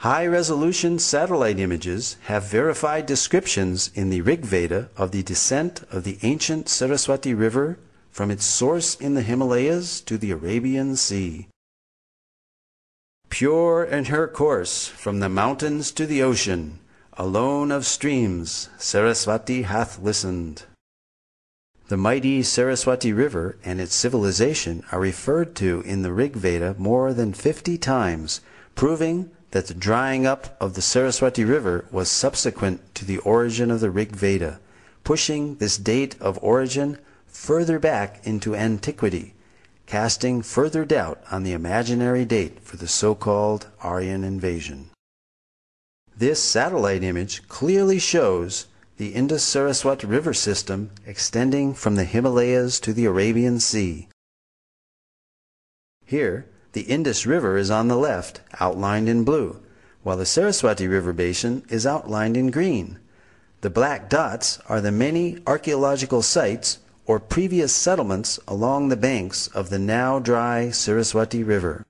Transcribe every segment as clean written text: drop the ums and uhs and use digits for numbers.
High-resolution satellite images have verified descriptions in the Rig Veda of the descent of the ancient Saraswati River from its source in the Himalayas to the Arabian Sea. Pure in her course from the mountains to the ocean, alone of streams, Saraswati hath listened. The mighty Saraswati River and its civilization are referred to in the Rig Veda more than 50 times, proving that the drying up of the Saraswati River was subsequent to the origin of the Rig Veda, pushing this date of origin further back into antiquity, casting further doubt on the imaginary date for the so-called Aryan invasion. This satellite image clearly shows the Indus-Saraswat river system extending from the Himalayas to the Arabian Sea. Here, the Indus River is on the left, outlined in blue, while the Saraswati River basin is outlined in green. The black dots are the many archaeological sites or previous settlements along the banks of the now dry Saraswati River.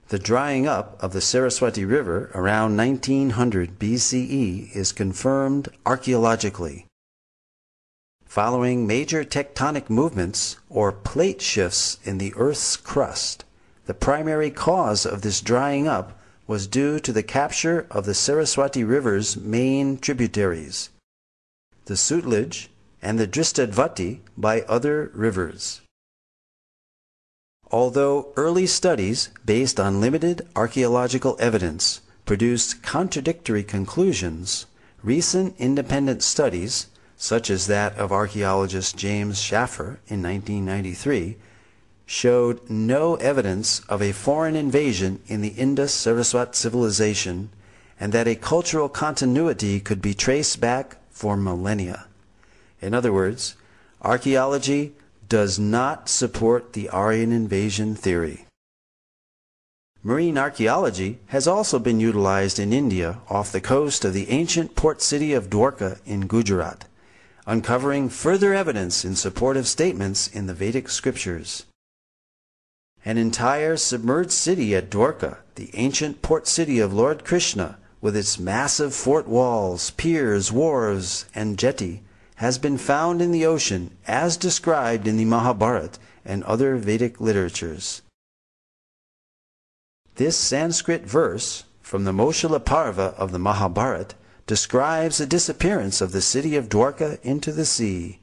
The drying up of the Saraswati River around 1900 BCE is confirmed archaeologically. Following major tectonic movements or plate shifts in the Earth's crust, the primary cause of this drying up was due to the capture of the Saraswati River's main tributaries, the Sutlej and the Dristadvati, by other rivers. Although early studies based on limited archaeological evidence produced contradictory conclusions, recent independent studies, such as that of archaeologist James Schaffer in 1993, showed no evidence of a foreign invasion in the Indus-Saraswat civilization, and that a cultural continuity could be traced back for millennia. In other words, archaeology does not support the Aryan invasion theory. Marine archaeology has also been utilized in India off the coast of the ancient port city of Dwaraka in Gujarat, uncovering further evidence in support of statements in the Vedic scriptures. An entire submerged city at Dwaraka, the ancient port city of Lord Krishna, with its massive fort walls, piers, wharves, and jetty, has been found in the ocean as described in the Mahabharata and other Vedic literatures. This Sanskrit verse from the Moshila Parva of the Mahabharata describes the disappearance of the city of Dwaraka into the sea.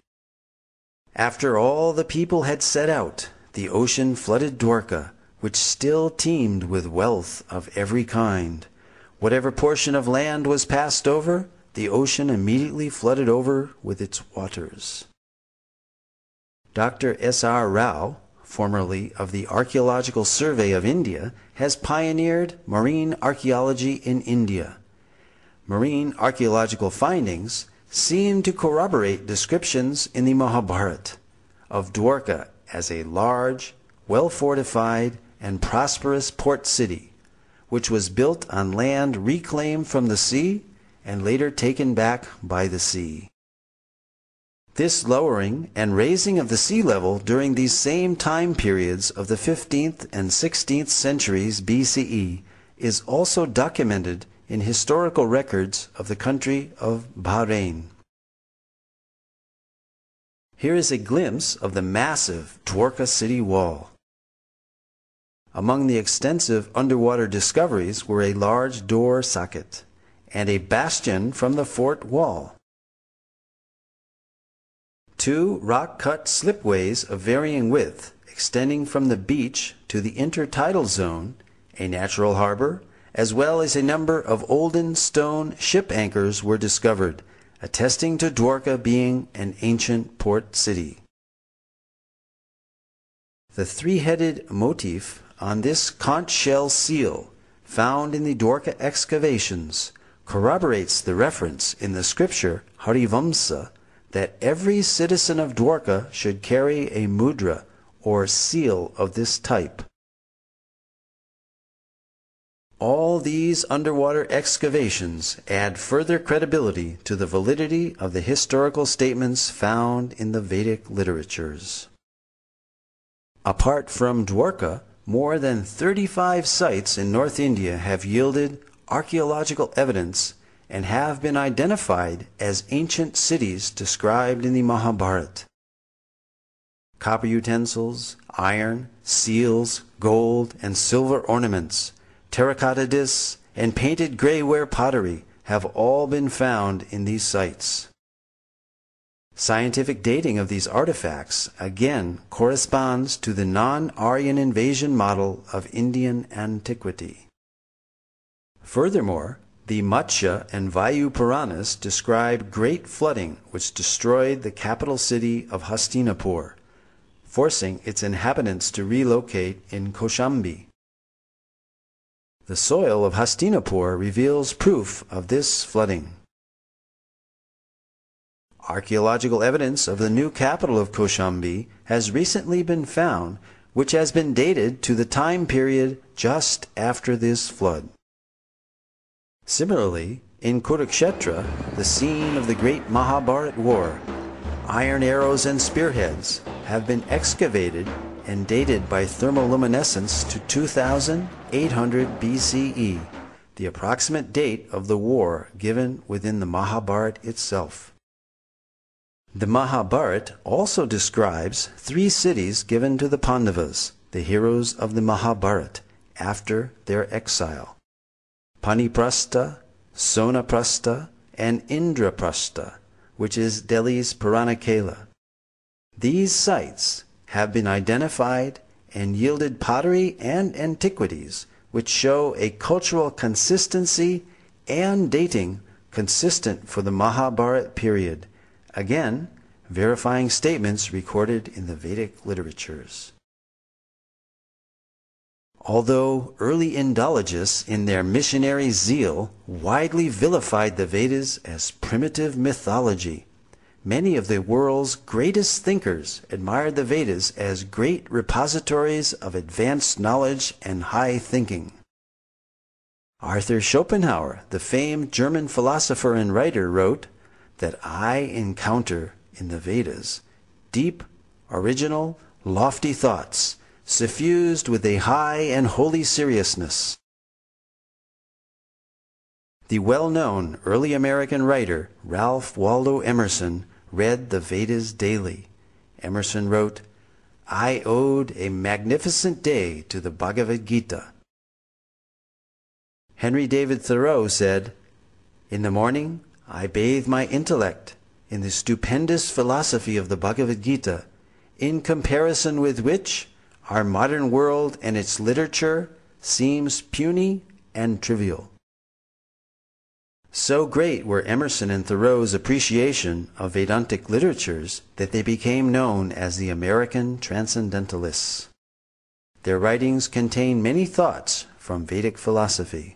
After all the people had set out, the ocean flooded Dwaraka, which still teemed with wealth of every kind. Whatever portion of land was passed over, the ocean immediately flooded over with its waters. Dr. S.R. Rao, formerly of the Archaeological Survey of India, has pioneered marine archaeology in India. Marine archaeological findings seem to corroborate descriptions in the Mahabharata of Dwaraka as a large, well-fortified, and prosperous port city, which was built on land reclaimed from the sea and later taken back by the sea. This lowering and raising of the sea level during these same time periods of the 15th and 16th centuries BCE is also documented in historical records of the country of Bahrain. Here is a glimpse of the massive Dwaraka city wall. Among the extensive underwater discoveries were a large door socket and a bastion from the fort wall, 2 rock-cut slipways of varying width extending from the beach to the intertidal zone, a natural harbor, as well as a number of olden stone ship anchors were discovered, attesting to Dwaraka being an ancient port city. The 3-headed motif on this conch shell seal, found in the Dwaraka excavations, corroborates the reference in the scripture Harivamsa that every citizen of Dwaraka should carry a mudra or seal of this type. All these underwater excavations add further credibility to the validity of the historical statements found in the Vedic literatures. Apart from Dwaraka, more than 35 sites in North India have yielded archaeological evidence and have been identified as ancient cities described in the Mahabharata. Copper utensils, iron, seals, gold and silver ornaments, terracotta discs, and painted grayware pottery have all been found in these sites. Scientific dating of these artifacts again corresponds to the non-Aryan invasion model of Indian antiquity. Furthermore, the Matsya and Vayu Puranas describe great flooding which destroyed the capital city of Hastinapur, forcing its inhabitants to relocate in Kaushambi. The soil of Hastinapur reveals proof of this flooding. Archaeological evidence of the new capital of Kaushambi has recently been found, which has been dated to the time period just after this flood. Similarly, in Kurukshetra, the scene of the great Mahabharata war, iron arrows and spearheads have been excavated and dated by thermoluminescence to 2800 BCE, the approximate date of the war given within the Mahabharata itself. The Mahabharata also describes 3 cities given to the Pandavas, the heroes of the Mahabharata, after their exile: Paniprastha, Sonaprastha, and Indraprastha, which is Delhi's Puranakela. These sites have been identified and yielded pottery and antiquities which show a cultural consistency and dating consistent for the Mahabharata period, again verifying statements recorded in the Vedic literatures. Although early Indologists in their missionary zeal widely vilified the Vedas as primitive mythology, many of the world's greatest thinkers admired the Vedas as great repositories of advanced knowledge and high thinking. Arthur Schopenhauer, the famed German philosopher and writer, wrote that I encounter in the Vedas deep, original, lofty thoughts, suffused with a high and holy seriousness. The well-known early American writer Ralph Waldo Emerson read the Vedas daily. Emerson wrote, I owed a magnificent day to the Bhagavad Gita. Henry David Thoreau said, in the morning I bathe my intellect in the stupendous philosophy of the Bhagavad Gita, in comparison with which our modern world and its literature seems puny and trivial. So great were Emerson and Thoreau's appreciation of Vedantic literatures that they became known as the American Transcendentalists. Their writings contain many thoughts from Vedic philosophy.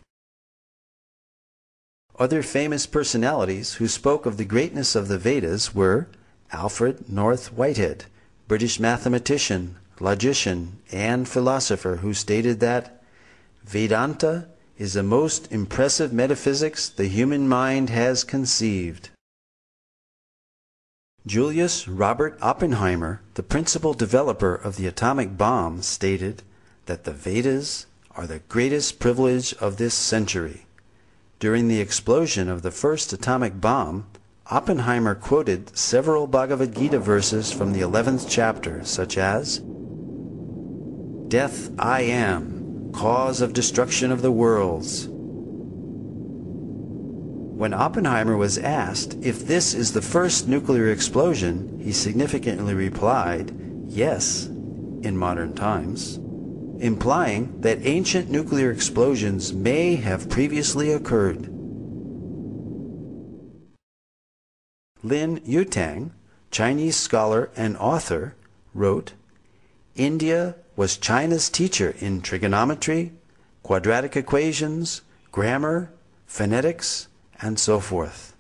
Other famous personalities who spoke of the greatness of the Vedas were Alfred North Whitehead, British mathematician, logician, and philosopher, who stated that Vedanta is the most impressive metaphysics the human mind has conceived. Julius Robert Oppenheimer, the principal developer of the atomic bomb, stated that the Vedas are the greatest privilege of this century. During the explosion of the first atomic bomb, Oppenheimer quoted several Bhagavad Gita verses from the 11th chapter, such as, Death I am, cause of destruction of the worlds. When Oppenheimer was asked if this is the first nuclear explosion, he significantly replied, yes, in modern times, implying that ancient nuclear explosions may have previously occurred. Lin Yutang, Chinese scholar and author, wrote, India was China's teacher in trigonometry, quadratic equations, grammar, phonetics, and so forth.